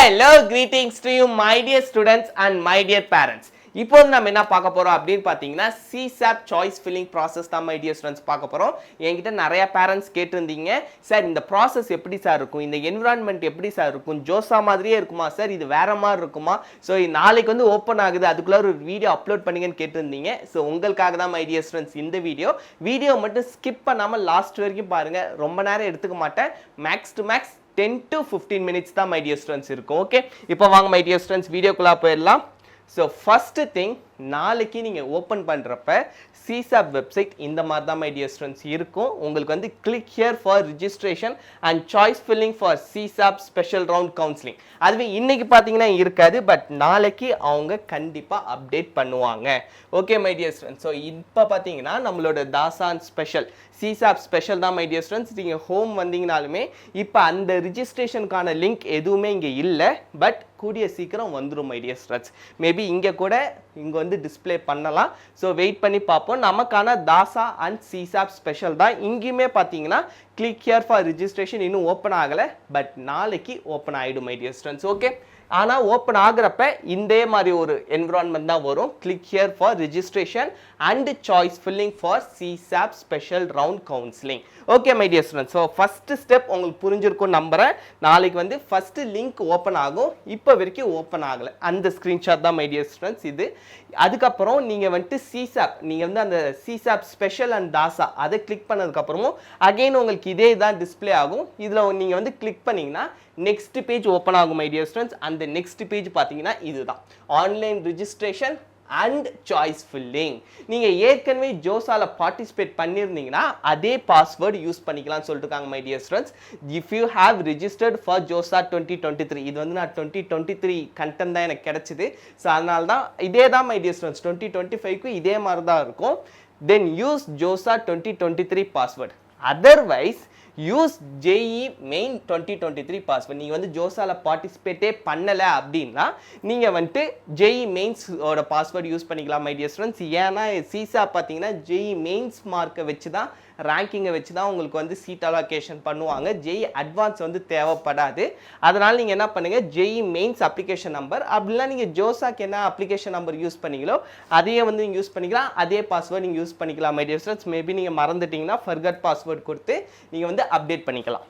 Hello, greetings to you, my dear students and my dear parents. இப்போ நம்ம என்ன பார்க்க போறோம் அப்படின்னு பார்த்தீங்கன்னா CSAP சாய்ஸ் ஃபில்லிங் ப்ராசஸ் தான் மை டியர் ஸ்டூடெண்ட்ஸ் பார்க்க போறோம். என்கிட்ட நிறைய பேரண்ட்ஸ் கேட்டிருந்தீங்க, சார் இந்த ப்ராசஸ் எப்படி சார் இருக்கும், இந்த என்விரான்மெண்ட் எப்படி சார் இருக்கும், ஜோசா மாதிரியே இருக்குமா சார், இது வேற மாதிரி இருக்குமா, ஸோ நாளைக்கு வந்து ஓப்பன் ஆகுது அதுக்குள்ள ஒரு வீடியோ அப்லோட் பண்ணுங்கன்னு கேட்டிருந்தீங்க. ஸோ உங்களுக்காக தான் மை டியர் ஸ்டூடெண்ட்ஸ் இந்த வீடியோ மட்டும் ஸ்கிப் பண்ணாமல் லாஸ்ட் வரைக்கும் பாருங்க. ரொம்ப நேரம் எடுத்துக்க மாட்டேன், max to max 10 to 15 minutes தான் மை டியர் ஸ்டூடெண்ட்ஸ் இருக்கும். ஓகே, இப்போ வாங்க மை டியர் ஸ்டூடெண்ட்ஸ் வீடியோக்குள்ளே போயிடலாம். ஸோ ஃபர்ஸ்ட் திங், நாளைக்கு நீங்கள் ஓப்பன் பண்ணுறப்ப CSAP வெப்சைட் இந்த மாதிரி தான் மை டியர் ஸ்டூடெண்ட்ஸ் இருக்கும். உங்களுக்கு வந்து click here for registration and choice filling for CSAP special round counselling. அதுவே இன்னைக்கு பார்த்தீங்கன்னா இருக்காது, பட் நாளைக்கு அவங்க கண்டிப்பாக அப்டேட் பண்ணுவாங்க. Okay my dear students, so இப்போ பார்த்தீங்கன்னா நம்மளோட தாசான் ஸ்பெஷல் CSAP ஸ்பெஷல் தான் மை டியர் ஸ்டூடெண்ட்ஸ். நீங்கள் ஹோம் வந்தீங்கனாலுமே இப்போ அந்த ரிஜிஸ்ட்ரேஷனுக்கான லிங்க் எதுவுமே இங்கே இல்லை, பட் கூடிய சீக்கிரம் வந்துடும் மை டியர் ஸ்டூடெண்ட்ஸ். மேபி இங்கே கூட இங்கே வந்து டிஸ்பிளே பண்ணலாம். ஸோ வெயிட் பண்ணி பார்ப்போம். நமக்கான தாசா அண்ட் CSAP ஸ்பெஷல் தான். இங்கேயுமே பார்த்தீங்கன்னா கிளிக் ஹியர் ஃபார் ரிஜிஸ்ட்ரேஷன் இன்னும் ஓப்பன் ஆகலை, பட் நாளைக்கு ஓப்பன் ஆகிடும் மை டியர் ஸ்டூடெண்ட்ஸ். ஓகே, ஆனால் ஓப்பன் ஆகிறப்ப இந்த மாதிரி ஒரு என்விரான்மெண்ட் தான் வரும். Click here for registration and choice filling for CSAP special round counselling. Okay my dear students, so first step உங்களுக்கு புரிஞ்சிருக்கும் நம்புறேன். நாளைக்கு வந்து ஃபஸ்ட்டு லிங்க் ஓப்பன் ஆகும், இப்போ வரைக்கும் ஓப்பன் ஆகலை. அந்த ஸ்க்ரீன்ஷாட் தான் மை டியர் ஸ்டூடெண்ட்ஸ் இது. அதுக்கப்புறம் நீங்கள் வந்துட்டு CSAP, நீங்கள் வந்து அந்த CSAP ஸ்பெஷல் அண்ட் தாசா அதை கிளிக் பண்ணதுக்கப்புறமும் அகெயின் உங்களுக்கு இதே தான் டிஸ்பிளே ஆகும். இதில் நீங்கள் வந்து கிளிக் பண்ணிங்கன்னா நெக்ஸ்ட் பேஜ் ஓப்பன் ஆகும் மை டியர் ஸ்டூடெண்ட்ஸ். அந்த நெக்ஸ்ட் பேஜ் பார்த்தீங்கன்னா இதுதான் online registration and choice filling. நீங்கள் ஏற்கனவே ஜோசால பார்ட்டிசிபேட் பண்ணியிருந்தீங்கன்னா அதே பாஸ்வேர்டு யூஸ் பண்ணிக்கலாம்னு சொல்லிட்டுருக்காங்க my dear students. If you have registered for JoSAA 2023, இது வந்து நான் 2023 கண்டென்ட் தான் எனக்கு கிடைச்சிது. ஸோ அதனால தான் இதே தான் மை டியர் ஸ்டூடெண்ட்ஸ். 2025க்கு இதே மாதிரி தான் இருக்கும். தென் use JoSAA 2023 password. Otherwise use JEE main 2023 password. நீங்கள் வந்து ஜோசால பார்ட்டிசிபேட்டே பண்ணலை அப்படின்னா நீங்கள் வந்துட்டு JEE மெயின்ஸோட பாஸ்வேர்டு யூஸ் பண்ணிக்கலாம் மை டியர் ஸ்டூடெண்ட்ஸ். ஏன்னா CSAP பார்த்தீங்கன்னா JEE மெயின்ஸ் மார்க்கை வச்சு தான், ரேங்கிங்கை வச்சு தான் உங்களுக்கு வந்து சீட் அலோகேஷன் பண்ணுவாங்க. JEE அட்வான்ஸ் வந்து தேவைப்படாது. அதனால் நீங்கள் என்ன பண்ணுங்கள், JEE மெயின்ஸ் அப்ளிகேஷன் நம்பர், அப்படிலாம் நீங்கள் ஜோசாக்கு என்ன அப்ளிகேஷன் நம்பர் யூஸ் பண்ணீங்களோ அதையே வந்து நீங்கள் யூஸ் பண்ணிக்கலாம். அதே பாஸ்வேர்டு நீங்கள் யூஸ் பண்ணிக்கலாம் மை டியர் ஸ்டூடெண்ட்ஸ். மேபி நீங்கள் மறந்துட்டீங்கன்னா ஃபர்கட் பாஸ்வேர்டு கொடுத்து நீங்கள் வந்து அப்டேட் பண்ணிக்கலாம்.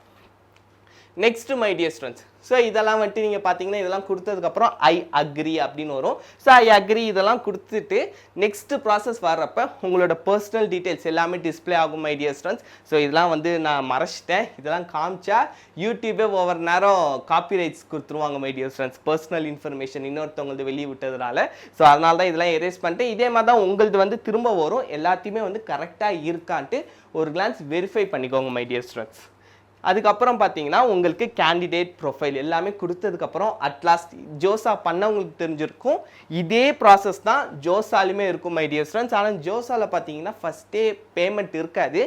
Next my dear students, so இதெல்லாம் வந்துட்டு நீங்கள் பார்த்தீங்கன்னா இதெல்லாம் கொடுத்ததுக்கப்புறம் ஐ அக்ரி அப்படின்னு வரும். ஸோ ஐ அக்ரி இதெல்லாம் கொடுத்துட்டு நெக்ஸ்ட் ப்ராசஸ் வர்றப்ப உங்களோட பர்சனல் டீட்டெயில்ஸ் எல்லாமே டிஸ்பிளே ஆகும் மை டியர் ஸ்டூடெண்ட்ஸ். ஸோ இதெல்லாம் வந்து நான் மறைச்சிட்டேன், இதெல்லாம் காமிச்சா யூடியூபே ஒவ்வொரு நேரம் காப்பிரைட்ஸ் கொடுத்துருவாங்க my dear students, personal information இன்னொருத்தவங்களது வெளியே விட்டதுனால. ஸோ அதனால தான் இதெல்லாம் எரேஸ் பண்ணிட்டு இதே மாதிரி தான் உங்களது வந்து திரும்ப வரும். எல்லாத்தையுமே வந்து கரெக்டாக இருக்கான்ட்டு ஒரு கிளான்ஸ் வெரிஃபை பண்ணிக்கோங்க மை டியர் ஸ்டூடெண்ட்ஸ். அதுக்கப்புறம் பார்த்தீங்கன்னா உங்களுக்கு கேண்டிடேட் ப்ரொஃபைல் எல்லாமே கொடுத்ததுக்கப்புறம் அட்லாஸ்ட் ஜோசா பண்ணவங்களுக்கு தெரிஞ்சிருக்கும். இதே ப்ராசஸ் தான் ஜோசாலுமே இருக்கும் மை டியர் ஸ்டூடெண்ட்ஸ். ஆனால் ஜோசால பார்த்தீங்கன்னா ஃபஸ்ட்டே பேமெண்ட் இருக்காது.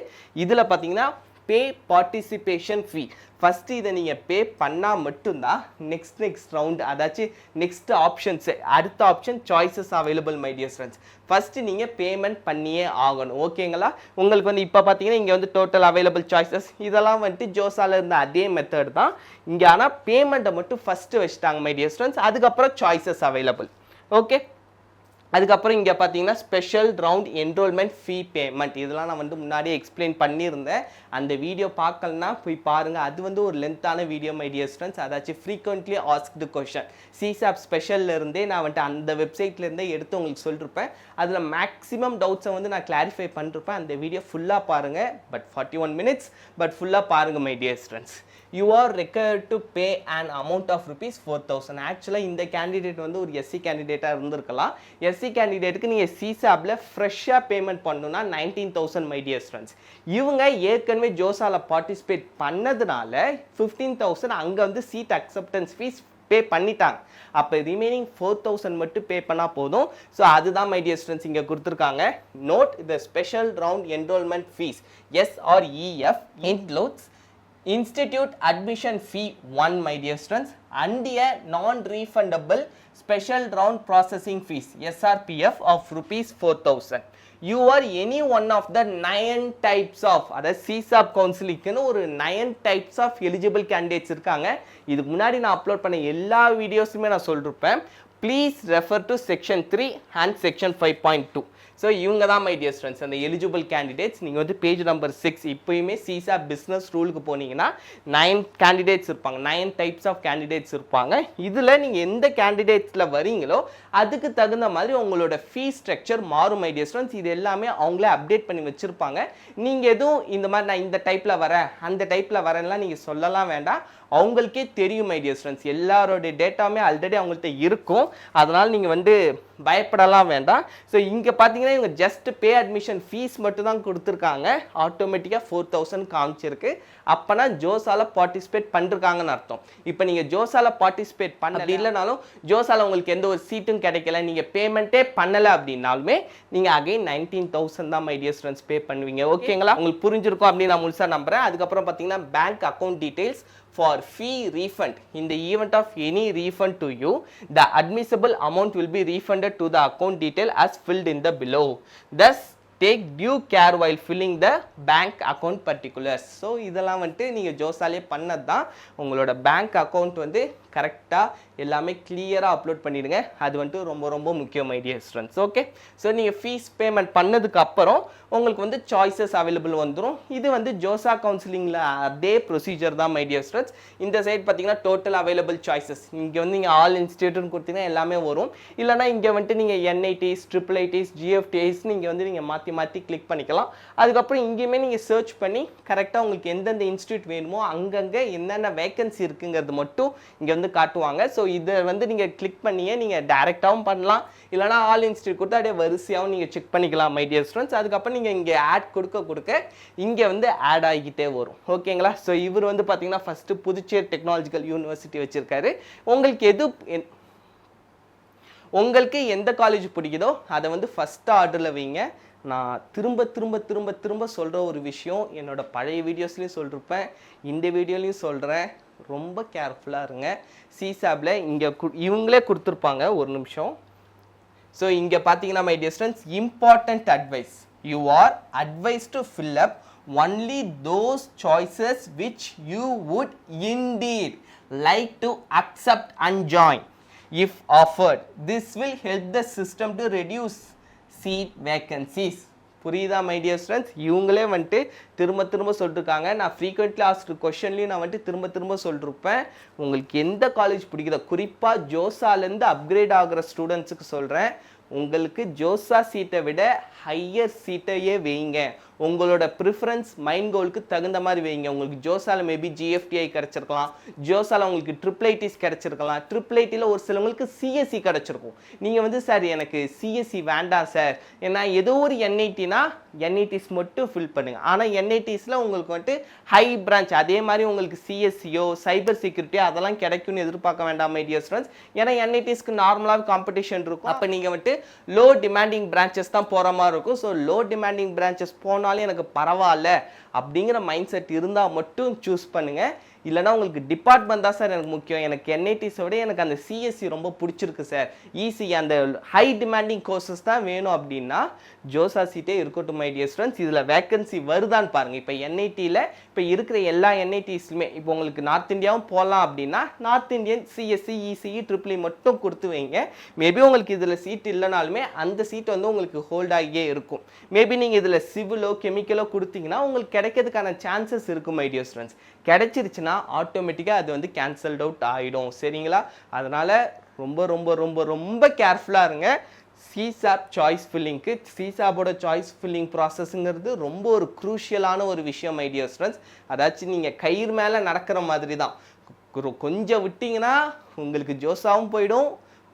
இதில் பார்த்தீங்கன்னா பே பார்ட்டிசிபேஷன் ஃபீ, ஃபஸ்ட்டு இதை நீங்கள் பே பண்ணால் மட்டும்தான் நெக்ஸ்ட் ரவுண்ட், அதாச்சும் நெக்ஸ்ட் ஆப்ஷன்ஸு, அடுத்த option choices available my dear students. First நீங்கள் பேமெண்ட் பண்ணியே ஆகணும். ஓகேங்களா, உங்களுக்கு வந்து இப்போ பார்த்தீங்கன்னா இங்கே வந்து டோட்டல் அவைலபிள் சாய்ஸஸ் இதெல்லாம் வந்துட்டு ஜோசால இருந்த அதே மெத்தட் தான் இங்கே. ஆனால் பேமெண்ட்டை மட்டும் ஃபஸ்ட்டு வச்சுட்டாங்க மை டியர் ஸ்டூடெண்ட்ஸ். அதுக்கப்புறம் சாய்ஸஸ் அவைலபிள். ஓகே, அதுக்கப்புறம் இங்கே பார்த்தீங்கன்னா ஸ்பெஷல் ரவுண்ட் என்ரோல்மெண்ட் ஃபீ பேமெண்ட், இதெல்லாம் நான் வந்து முன்னாடியே எக்ஸ்பிளைன் பண்ணியிருந்தேன். அந்த வீடியோ பார்க்கலன்னா போய் பாருங்கள், அது வந்து ஒரு லென்த்தான வீடியோ மை டியர் ஸ்டூடெண்ட்ஸ். அதாச்சும் ஃப்ரீக்வெண்ட்லி ஆஸ்க்டு கொஷன் CSAP ஸ்பெஷல்லேருந்தே நான் வந்துட்டு அந்த வெப்சைட்லேருந்தே எடுத்து உங்களுக்கு சொல்லியிருப்பேன். அதில் மேக்ஸிமம் டவுட்ஸை வந்து நான் கிளாரிஃபை பண்ணிருப்பேன். அந்த வீடியோ ஃபுல்லாக பாருங்கள், பட் 41 minutes, பட் ஃபுல்லாக பாருங்கள் my dear students. You are required to pay an amount of rupees 4,000. ஆக்சுவலாக இந்த கேண்டிடேட் வந்து ஒரு SC கேண்டிடேட்டாக இருந்திருக்கலாம். SC கேண்டிடேட்டுக்கு நீங்கள் CSAPல ஃப்ரெஷ்ஷாக பேமெண்ட் பண்ணணும்னா 19,000 மை டியர் ஸ்டூடெண்ட்ஸ். இவங்க ஏற்கனவே ஜோசால பார்ட்டிசிபேட் பண்ணதுனால 15,000 அங்கே வந்து சீட் அக்செப்டன்ஸ் ஃபீஸ் பே பண்ணிட்டாங்க. அப்போ ரிமைனிங் 4,000 மட்டும் பே பண்ணால் போதும். ஸோ அதுதான் மை டியர் ஸ்டூடெண்ட்ஸ் இங்கே கொடுத்துருக்காங்க. Note the special round enrolment fee SREF includes institute admission fee 1 my dear students and a non-refundable special round processing fees SRPF of rupees 4,000. You are any one of the 9 types of அதாவது CSAP கவுன்சிலிங்னு ஒரு 9 types of eligible candidates இருக்காங்க. இதுக்கு முன்னாடி நான் upload பண்ண எல்லா வீடியோஸுமே நான் சொல்லிருப்பேன். Please refer to section 3 and section 5.2. So இவங்க தான் மை டியர் ஸ்டூடெண்ட்ஸ் அந்த எலிஜிபிள் கேண்டிடேட்ஸ். நீங்கள் வந்து பேஜ் நம்பர் 6 இப்போயுமே CSAP பிஸ்னஸ் ரூலுக்கு போனீங்கன்னா 9 கேண்டிடேட்ஸ் இருப்பாங்க, 9 டைப்ஸ் ஆஃப் கேண்டிடேட்ஸ் இருப்பாங்க. இதில் நீங்கள் எந்த கேண்டிடேட்ஸில் வரீங்களோ அதுக்கு தகுந்த மாதிரி உங்களோட ஃபீஸ் ஸ்ட்ரக்சர் மாறும் மை டியர் ஸ்டூடெண்ட்ஸ். இது எல்லாமே அவங்களே அப்டேட் பண்ணி வச்சுருப்பாங்க. நீங்கள் எதுவும் இந்த மாதிரி நான் இந்த டைப்பில் வரேன் அந்த டைப்பில் வரேன்லாம் நீங்கள் சொல்லலாம் வேண்டாம், அவங்களுக்கே தெரியும் மை டியர் ஸ்டூடெண்ட்ஸ். எல்லாரோடைய டேட்டாவுமே ஆல்ரெடி அவங்கள்ட்ட இருக்கும், அதனால் நீங்கள் வந்து பயப்படலாம் வேண்டாம். ஸோ இங்கே பார்த்தீங்கன்னா இவங்க ஜஸ்ட் பே அட்மிஷன் ஃபீஸ் மட்டும் தான் கொடுத்துருக்காங்க, ஆட்டோமேட்டிக்காக 4,000 காமிச்சிருக்கு. அப்போனா ஜோஸால பார்ட்டிசிபேட் பண்ணிருக்காங்கன்னு அர்த்தம். இப்போ நீங்கள் ஜோஸால பார்ட்டிசிபேட் பண்ண அப்படி இல்லைனாலும் ஜோஸால உங்களுக்கு எந்த ஒரு சீட்டும் கிடைக்கல, நீங்கள் பேமெண்ட்டே பண்ணலை அப்படின்னாலுமே நீங்கள் அகைன் 19,000 தான் மை டியர் ஸ்டூடெண்ட்ஸ் பே பண்ணுவீங்க. ஓகேங்களா? உங்களுக்கு புரிஞ்சிருக்கும் அப்படின்னு நான் முழுசாக நம்புறேன். அதுக்கப்புறம் பார்த்தீங்கன்னா bank account details for fee refund. In the event of any refund to you, the admissible amount will be refunded to the account detail as filled in the below. Thus take due care while filling the bank account particulars. So இதெல்லாம் வந்துட்டு நீங்கள் ஜோஸாலே பண்ணது தான். உங்களோட bank account வந்து கரெக்டாக எல்லாமே கிளியராக அப்லோட் பண்ணிடுங்க. அது வந்துட்டு ரொம்ப ரொம்ப முக்கியம் my dear students. Okay, so நீங்கள் ஃபீஸ் பேமெண்ட் பண்ணதுக்கு அப்புறம் உங்களுக்கு வந்து சாய்ஸஸ் அவைலபிள் வந்துடும். இது வந்து ஜோசா கவுன்சிலிங்கில் அதே ப்ரொசீஜர் தான் மை டியர் ஸ்டூடெண்ட்ஸ். இந்த சைட் பார்த்தீங்கன்னா டோட்டல் அவைலபிள் சாய்ஸஸ். இங்கே வந்து நீங்கள் ஆல் இன்ஸ்டியூட்னு கொடுத்தீங்கன்னா எல்லாமே வரும். இல்லைனா இங்கே வந்துட்டு நீங்கள் NITs, IIITs, GFTs இங்கே வந்து நீங்கள் மாற்றி கிளிக் பண்ணிக்கலாம். அதுக்கப்புறம் இங்கேயுமே நீங்கள் சர்ச் பண்ணி கரெக்டாக உங்களுக்கு எந்தெந்த இன்ஸ்டியூட் வேணுமோ அங்கங்கே என்னென்ன வேகன்சி இருக்குங்கிறது மட்டும் இங்கே வந்து காட்டுவாங்க. ஸோ இதை வந்து நீங்கள் கிளிக் பண்ணியே நீங்கள் டைரெக்டாகவும் பண்ணலாம், இல்லைனா ஆல் இன்ஸ்டியூட் கொடுத்து அப்படியே வரிசையாகவும் நீங்கள் செக் பண்ணிக்கலாம் மை டியர் ஸ்டூடெண்ட்ஸ். அதுக்கப்புறம் நீங்கள் இங்கே ஆட் கொடுக்க இங்கே வந்து ஆட் ஆகிக்கிட்டே வரும். ஓகேங்களா? ஸோ இவர் வந்து பார்த்தீங்கன்னா ஃபஸ்ட்டு புதுச்சேரி டெக்னாலஜிக்கல் யூனிவர்சிட்டி வச்சுருக்காரு. உங்களுக்கு எந்த காலேஜ் பிடிக்குதோ அதை வந்து ஃபஸ்ட் ஆர்டரில் வைங்க. நான் திரும்ப சொல்கிற ஒரு விஷயம் என்னோட பழைய வீடியோஸ்லையும் சொல்லிருப்பேன், இந்த வீடியோலையும் சொல்கிறேன், ரொம்ப கேர்ஃபுல்லாக இருங்க. CSAPல இங்கே இவங்களே கொடுத்துருப்பாங்க, ஒரு நிமிஷம். ஸோ இங்கே பார்த்தீங்கன்னா my dear students, important advice, you are advice to fill up only those choices which you would indeed like to accept and join if offered. This will help the system to reduce seat vacancies. புரியுதா my dear students? இவங்களே வந்துட்டு திரும்ப சொல்லிருக்காங்க. நான் frequently asked கொஷன்லையும் நான் வந்துட்டு திரும்ப சொல்லிருப்பேன். உங்களுக்கு எந்த காலேஜ் பிடிக்குதோ, குறிப்பாக ஜோஸாலேருந்து அப்கிரேட் ஆகிற ஸ்டூடெண்ட்ஸுக்கு சொல்கிறேன், உங்களுக்கு ஜோஸா சீட்டை விட ஹையர் சீட்டையே வைங்க. உங்களோட ப்ரிஃபரன்ஸ் மைண்ட் கோலுக்கு தகுந்த மாதிரி வைங்க. உங்களுக்கு ஜோஸால மேபி GFTI கிடச்சிருக்கலாம், ஜோஸால உங்களுக்கு IIITs கிடச்சிருக்கலாம், IIITயில் ஒரு சிலவங்களுக்கு CSE கிடச்சிருக்கும். நீங்கள் வந்து சார் எனக்கு CSE வேண்டாம் சார், ஏன்னா ஏதோ ஒரு NITனா NITs மட்டும் ஃபில் பண்ணுங்க. ஆனால் NITஸில் உங்களுக்கு வந்துட்டு ஹை பிரான்ச் அதே மாதிரி உங்களுக்கு CSEயோ சைபர் செக்யூரிட்டியோ அதெல்லாம் கிடைக்கும்னு எதிர்பார்க்க வேண்டாம் மை டியர் ஸ்டூடெண்ட்ஸ். ஏன்னா NITஸ்க்கு நார்மலாக காம்படிஷன் இருக்கும். அப்போ நீங்கள் வந்துட்டு லோ டிமாண்டிங் பிரான்ச்சஸ் தான் போகிற மாதிரி இருக்கும். ஸோ லோ டிமாண்டிங் பிரான்ச்சஸ் போனாலும் எனக்கு பரவாயில்ல அப்படிங்கிற மைண்ட் செட் இருந்தால் மட்டும் சூஸ் பண்ணுங்கள். இல்லைனா உங்களுக்கு டிபார்ட்மெண்ட் தான் சார் எனக்கு முக்கியம், எனக்கு NITஸை விட எனக்கு அந்த CSE ரொம்ப பிடிச்சிருக்கு சார், ECE அந்த ஹை டிமாண்டிங் கோர்சஸ் தான் வேணும் அப்படின்னா ஜோஸா சீட்டே இருக்கட்டும் மை டியர் ஸ்டூடெண்ட்ஸ். இதில் வேக்கன்சி வருதான்னு பாருங்கள். இப்போ NITயில் இப்போ இருக்கிற எல்லா NITஸ்லுமே இப்போ உங்களுக்கு நார்த் இந்தியாவும் போகலாம் அப்படின்னா north Indian CSE, ECE, IIIE மட்டும் கொடுத்து வைங்க. மேபி உங்களுக்கு இதில் சீட் இல்லைனாலுமே அந்த சீட் வந்து உங்களுக்கு ஹோல்ட் ஆகியே இருக்கும். மேபி நீங்கள் இதில் சிவிலோ கெமிக்கலோ கொடுத்தீங்கன்னா உங்களுக்கு கிடைக்கிறதுக்கான சான்சஸ் இருக்கும் மை டியர் ஸ்டூடெண்ட்ஸ். கிடைச்சிருச்சுன்னா ஆட்டோமேட்டிக்காக அது வந்து கேன்சல்ட் அவுட் ஆகிடும். சரிங்களா? அதனால் ரொம்ப கேர்ஃபுல்லாக இருங்க. CSAP சாய்ஸ் ஃபில்லிங்க்கு CSAPோட சாய்ஸ் ஃபில்லிங் ப்ராசஸ்ங்கிறது ரொம்ப ஒரு க்ரூஷியலான ஒரு விஷயம் மை டியர் ஸ்டூடெண்ட்ஸ். அதாச்சும் நீங்கள் கயிறு மேலே நடக்கிற மாதிரி தான். கொஞ்சம் விட்டிங்கன்னா உங்களுக்கு ஜோஸாவும் போயிடும்,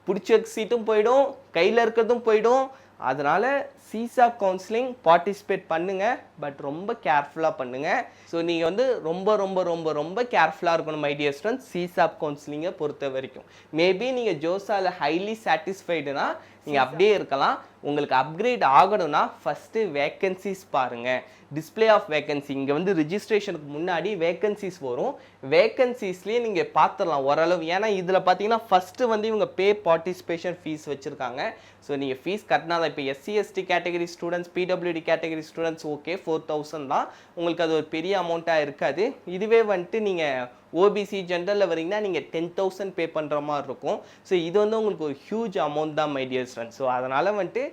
பிடிச்ச சீட்டும் போயிடும், கையில் இருக்கிறதும் போயிடும். அதனால் CSAP கவுன்சிலிங் பார்ட்டிசிபேட் பண்ணுங்கள், பட் ரொம்ப கேர்ஃபுல்லாக பண்ணுங்கள். ஸோ நீங்கள் வந்து ரொம்ப கேர்ஃபுல்லாக இருக்கணும் மை டியர் ஸ்டூடெண்ட்ஸ் CSAP கவுன்சிலிங்கை பொறுத்த வரைக்கும். மேபி நீங்கள் ஜோஸாவில் ஹைலி சாட்டிஸ்ஃபைடுனா நீங்கள் அப்படியே இருக்கலாம், உங்களுக்கு அப்கிரேட் ஆகணும்னா ஃபஸ்ட்டு வேக்கன்சிஸ் பாருங்கள். டிஸ்பிளே ஆஃப் வேக்கன்சி இங்கே வந்து ரிஜிஸ்ட்ரேஷனுக்கு முன்னாடி வேக்கன்சிஸ் வரும். வேக்கன்சிஸ்லேயே நீங்கள் பார்த்துடலாம் ஓரளவு. ஏன்னா இதில் பார்த்தீங்கன்னா ஃபஸ்ட்டு வந்து இவங்க பே பார்ட்டிசிபேஷன் ஃபீஸ் வச்சுருக்காங்க. ஸோ நீங்கள் ஃபீஸ் கட்டினா தான். இப்போ SC ST category students, PWD category students okay 4000 தான், உங்களுக்கு அது ஒரு பெரிய அமௌண்ட்டாக இருக்காது. இதுவே வந்துட்டு நீங்கள் ஓபிசி ஜென்ரலில் வரீங்கன்னா நீங்கள் 10,000 பே பண்ணுற மாதிரி இருக்கும். ஸோ இது வந்து உங்களுக்கு ஒரு ஹியூஜ் அமௌண்ட் தான் மை டியர் ஸ்டூடெண்ட்ஸ். ஸோ அதனால் வந்துட்டு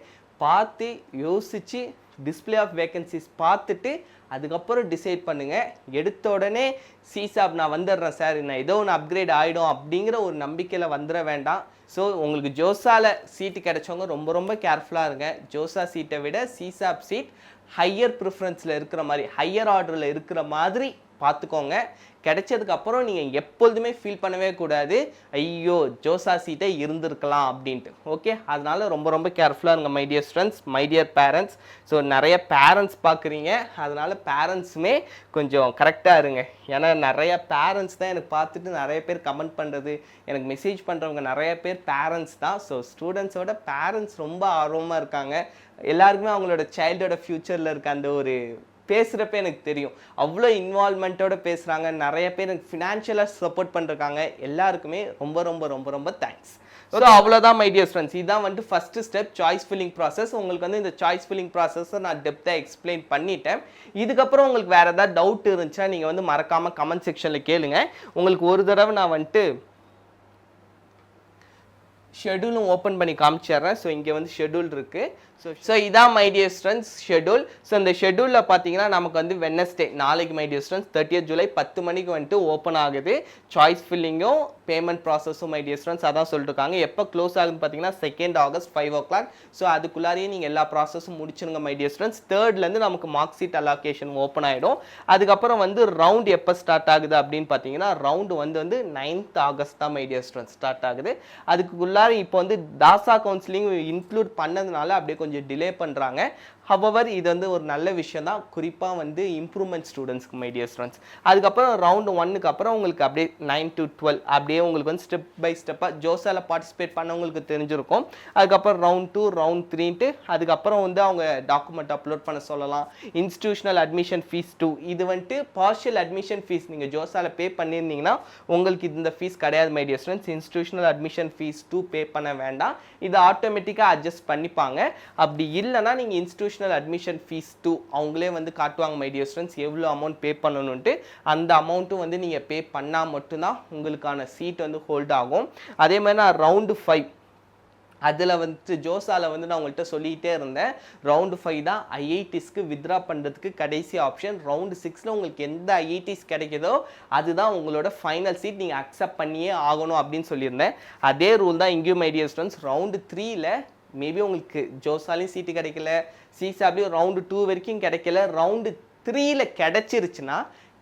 பார்த்து யோசித்து டிஸ்பிளே ஆஃப் வேக்கன்சிஸ் பார்த்துட்டு அதுக்கப்புறம் டிசைட் பண்ணுங்கள். எடுத்த உடனே சிசாப் நான் வந்துடுறேன் சார், நான் ஏதோ ஒன்று அப்கிரேட் ஆகிடும் அப்படிங்கிற ஒரு நம்பிக்கையில் வந்துட வேண்டாம். ஸோ உங்களுக்கு ஜோசாவில் சீட்டு கிடைச்சவங்க ரொம்ப ரொம்ப கேர்ஃபுல்லாக இருங்க. ஜோசா சீட்டை விட சிசாப் சீட் ஹையர் ப்ரிஃபரன்ஸில் இருக்கிற மாதிரி, ஹையர் ஆர்டரில் இருக்கிற மாதிரி பார்த்துக்கோங்க. கிடைச்சதுக்கு அப்புறம் நீங்கள் எப்பொழுதுமே ஃபீல் பண்ணவே கூடாது ஐயோ ஜோசா சீட்டே இருந்திருக்கலாம் அப்படின்ட்டு. ஓகே, அதனால ரொம்ப ரொம்ப கேர்ஃபுல்லாக இருங்க my dear students, my dear parents. So நிறைய பேரண்ட்ஸ் பார்க்குறீங்க, அதனால பேரண்ட்ஸுமே கொஞ்சம் கரெக்டாக இருங்க. ஏன்னா நிறைய பேரண்ட்ஸ் தான் எனக்கு பார்த்துட்டு நிறைய பேர் கமெண்ட் பண்ணுறது, எனக்கு மெசேஜ் பண்ணுறவங்க நிறைய பேர் பேரண்ட்ஸ் தான். ஸோ ஸ்டூடெண்ட்ஸோட பேரண்ட்ஸ் ரொம்ப ஆர்வமாக இருக்காங்க. எல்லாருக்குமே அவங்களோட சைல்டோட ஃப்யூச்சரில் இருக்க அந்த ஒரு பேசுகிறப்ப எனக்கு தெரியும் அவ்வளோ இன்வால்மெண்ட்டோட பேசுகிறாங்க. நிறைய பேர் எனக்கு ஃபினான்ஷியலாக சப்போர்ட் பண்ணிருக்காங்க. எல்லாருக்குமே ரொம்ப ரொம்ப ரொம்ப ரொம்ப தேங்க்ஸ். ஸோ அவ்வளோதான் மை டியர் ஃப்ரெண்ட்ஸ். இதுதான் வந்துட்டு first step choice filling process. உங்களுக்கு வந்து இந்த சாய்ஸ் ஃபில்லிங் ப்ராசஸை நான் டெப்த்தாக எக்ஸ்பிளைன் பண்ணிட்டேன். இதுக்கப்புறம் உங்களுக்கு வேறு ஏதாவது டவுட் இருந்துச்சுன்னா நீங்கள் வந்து மறக்காமல் கமெண்ட் செக்ஷனில் கேளுங்க. உங்களுக்கு ஒரு தடவை நான் வந்துட்டு ஷெடியூலும் ஓப்பன் பண்ணி காமிச்சிடுறேன். ஸோ இங்கே வந்து ஷெடியூல் இருக்குது. ஸோ இதான் my dear students schedule. So இந்த ஷெடியூலில் பார்த்தீங்கன்னா நமக்கு வந்து வெட்னஸ்டே நாளைக்கு my dear students 30th July 10 மணிக்கு வந்துட்டு ஓப்பன் ஆகுது. சாய்ஸ் ஃபில்லிங்கும் பேமெண்ட் ப்ராசஸும் மை டியர் ஸ்டூடெண்ட்ஸ் அதான் சொல்லிட்டுருக்காங்க. எப்போ க்ளோஸ் ஆகுதுன்னு பார்த்தீங்கன்னா 2nd ஆகஸ்ட் 5 o'clock. ஸோ அதுக்குள்ளாரையே நீங்கள் எல்லா ப்ராசஸும் முடிச்சுருங்க மை டியர் ஸ்டூடெண்ட்ஸ். 3rd நமக்கு மார்க் ஷீட் அலோகேஷன் ஓப்பன் ஆகிடும். அதுக்கப்புறம் வந்து ரவுண்ட் எப்போ ஸ்டார்ட் ஆகுது அப்படின்னு பார்த்தீங்கன்னா ரவுண்டு வந்து 9th ஆகஸ்ட் தான் மை டியர் ஸ்டூடெண்ட்ஸ் ஸ்டார்ட் ஆகுது. அதுக்குள்ளார இப்போ வந்து தாசா கவுன்சிலிங் இன்க்ளூட் பண்ணதுனால அப்படியே கொஞ்சம் டிலே பண்ணுறாங்க. ஹவவர் இது வந்து ஒரு நல்ல விஷயம் தான், குறிப்பாக வந்து இம்ப்ரூவ்மெண்ட் ஸ்டூடெண்ட்ஸ்க்கு மை டியர் ஸ்டூடெண்ட்ஸ். அதுக்கப்புறம் ரவுண்டு 1க்கு அப்புறம் உங்களுக்கு அப்படியே 9 to 12 அப்படியே உங்களுக்கு வந்து ஸ்டெப் பை ஸ்டெப்பாக ஜோசாவில் பார்ட்டிசிபேட் பண்ணவங்களுக்கு தெரிஞ்சிருக்கும். அதுக்கப்புறம் ரவுண்ட் 2 ரவுண்ட் 3ன்ட்டு அதுக்கப்புறம் வந்து அவங்க டாக்குமெண்ட் அப்லோட் பண்ண சொல்லலாம். இன்ஸ்டிடியூஷனல் அட்மிஷன் ஃபீஸ் 2 இது வந்துட்டு பார்ஷியல் அட்மிஷன் ஃபீஸ் நீங்கள் ஜோசாவில் பே பண்ணியிருந்தீங்கன்னா உங்களுக்கு இந்த ஃபீஸ் கிடையாது my dear students. Institutional admission fees 2 பே பண்ண வேண்டாம், இது ஆட்டோமேட்டிக்காக அட்ஜஸ்ட் பண்ணிப்பாங்க. அப்படி இல்லைனா நீங்கள் இன்ஸ்டிடியூஷனல் அட்மிஷன் ஃபீஸ் 2 அவங்களே வந்து காட்டுவாங்க மை டியர் ஸ்டூடெண்ட்ஸ் எவ்வளோ அமௌண்ட் பே பண்ணணுன்ட்டு. அந்த அமௌண்ட்டும் வந்து நீங்கள் பே பண்ணால் மட்டும்தான் உங்களுக்கான சீட் வந்து ஹோல்ட் ஆகும். அதே மாதிரி நான் ரவுண்டு 5 அதில் வந்து ஜோசாவில் வந்து நான் உங்கள்கிட்ட சொல்லிகிட்டே இருந்தேன். ரவுண்டு 5 தான் ஐஐடிஸ்க்கு வித்ரா பண்ணுறதுக்கு கடைசி ஆப்ஷன். ரவுண்டு 6ல் உங்களுக்கு எந்த ஐஐடிஸ் கிடைக்குதோ அதுதான் உங்களோட ஃபைனல் சீட், நீங்கள் அக்செப்ட் பண்ணியே ஆகணும் அப்படின்னு சொல்லியிருந்தேன். அதே ரூல் தான் இங்கேயும் மை டியர் ஸ்டூடெண்ட்ஸ். ரவுண்டு 3ல் மேபி உங்களுக்கு ஜோசாலையும் சீட்டு கிடைக்கல, சிசாப்லேயும் ரவுண்டு 2 வரைக்கும் கிடைக்கல, ரவுண்டு 3ல் கிடைச்சிருச்சுன்னா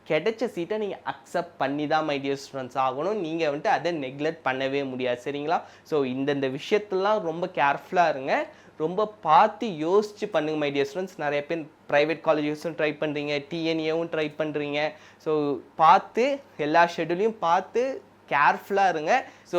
கிடைச்ச சீட்டை நீங்கள் அக்செப்ட் பண்ணி தான் மை டியர் ஸ்டூடெண்ட்ஸ் ஆகணும். நீங்கள் வந்துட்டு அதை நெக்லெக்ட் பண்ணவே முடியாது, சரிங்களா? ஸோ இந்தந்த விஷயத்தெல்லாம் ரொம்ப கேர்ஃபுல்லாக இருங்க, ரொம்ப பார்த்து யோசித்து பண்ணுங்க மை டியர் ஸ்டூடெண்ட்ஸ். நிறைய பேர் ப்ரைவேட் காலேஜஸும் ட்ரை பண்ணுறீங்க, டிஎன்ஏவும் ட்ரை பண்ணுறீங்க. ஸோ பார்த்து எல்லா ஷெடியூலையும் பார்த்து கேர்ஃபுல்லாக இருங்க. ஸோ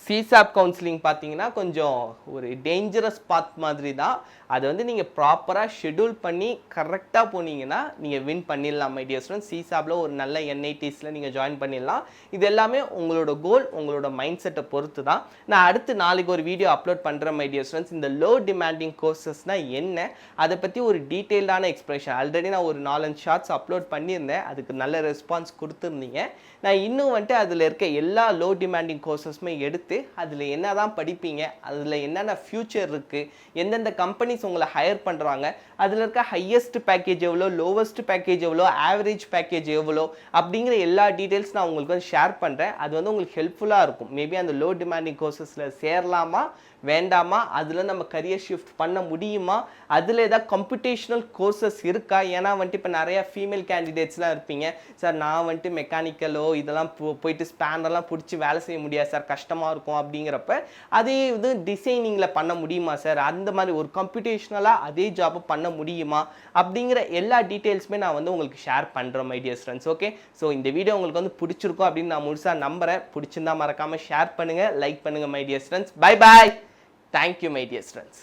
சிசாப் கவுன்சிலிங் பார்த்தீங்கன்னா கொஞ்சம் ஒரு டேஞ்சரஸ் பாத் மாதிரி தான். அதை வந்து நீங்கள் ப்ராப்பராக ஷெடியூல் பண்ணி கரெக்டாக போனீங்கன்னா நீங்கள் வின் பண்ணிடலாம் மை டியர் ஸ்டூடெண்ட்ஸ். சிசாப்பில் ஒரு நல்ல என்ஐடிஸில் நீங்கள் ஜாயின் பண்ணிடலாம். இது எல்லாமே உங்களோட கோல், உங்களோட மைண்ட் செட்டை பொறுத்து தான். நான் அடுத்து நாளைக்கு ஒரு வீடியோ அப்லோட் பண்ணுறேன் மை டியர் ஸ்டூடெண்ட்ஸ். இந்த லோ டிமாண்டிங் கோர்சஸ்னால் என்ன, அதை பற்றி ஒரு டீட்டெயில்டான எக்ஸ்பிளேஷன் ஆல்ரெடி நான் ஒரு 4-5 ஷார்ட்ஸ் அப்லோட் பண்ணியிருந்தேன். அதுக்கு நல்ல ரெஸ்பான்ஸ் கொடுத்துருந்தீங்க. நான் இன்னும் வந்துட்டு அதில் இருக்க எல்லா லோ டிமாண்டிங் கோர்சஸ்மே எடுத்து அதில் என்ன தான் படிப்பீங்க, அதில் என்னென்ன ஃப்யூச்சர் இருக்குது, எந்தெந்த கம்பெனிஸ் உங்களை ஹையர் பண்ணுறாங்க, அதில் இருக்க ஹையஸ்ட் பேக்கேஜ் எவ்வளோ, லோவஸ்ட் பேக்கேஜ் எவ்வளோ, ஆவரேஜ் பேக்கேஜ் எவ்வளோ அப்படிங்கிற எல்லா டீட்டெயில்ஸ் நான் உங்களுக்கு வந்து ஷேர் பண்ணுறேன். அது வந்து உங்களுக்கு ஹெல்ப்ஃபுல்லாக இருக்கும். மேபி அந்த லோ டிமாண்டிங் கோர்சஸில் சேரலாமா வேண்டாமா, அதில் நம்ம கரியர் ஷிஃப்ட் பண்ண முடியுமா, அதில் ஏதாவது கம்ப்யூட்டேஷனல் கோர்சஸ் இருக்கா. ஏன்னா வந்துட்டு இப்போ நிறையா ஃபீமேல் கேண்டிடேட்ஸ்லாம் இருப்பீங்க, சார் நான் வந்துட்டு மெக்கானிக்கலோ இதெல்லாம் போயிட்டு ஸ்பேனர்லாம் பிடிச்சி வேலை செய்ய முடியாது சார், கஷ்டமாக இருக்கும் அப்படிங்கிறப்ப அதே இது டிசைனிங்கில் பண்ண முடியுமா சார், அந்த மாதிரி ஒரு கம்ப்யூட்டேஷனலாக அதே ஜாப்பை பண்ண முடியுமா அப்படிங்கிற எல்லா டீட்டெயில்ஸுமே நான் வந்து உங்களுக்கு ஷேர் பண்ணுறேன் my dear friends. Okay, so இந்த வீடியோ உங்களுக்கு வந்து பிடிச்சிருக்கும் அப்படின்னு நான் முழுசாக நம்புகிறேன். பிடிச்சிருந்தா மறக்காமல் ஷேர் பண்ணுங்கள், லைக் பண்ணுங்கள் my dear friends. Bye bye. Thank you, my dear friends.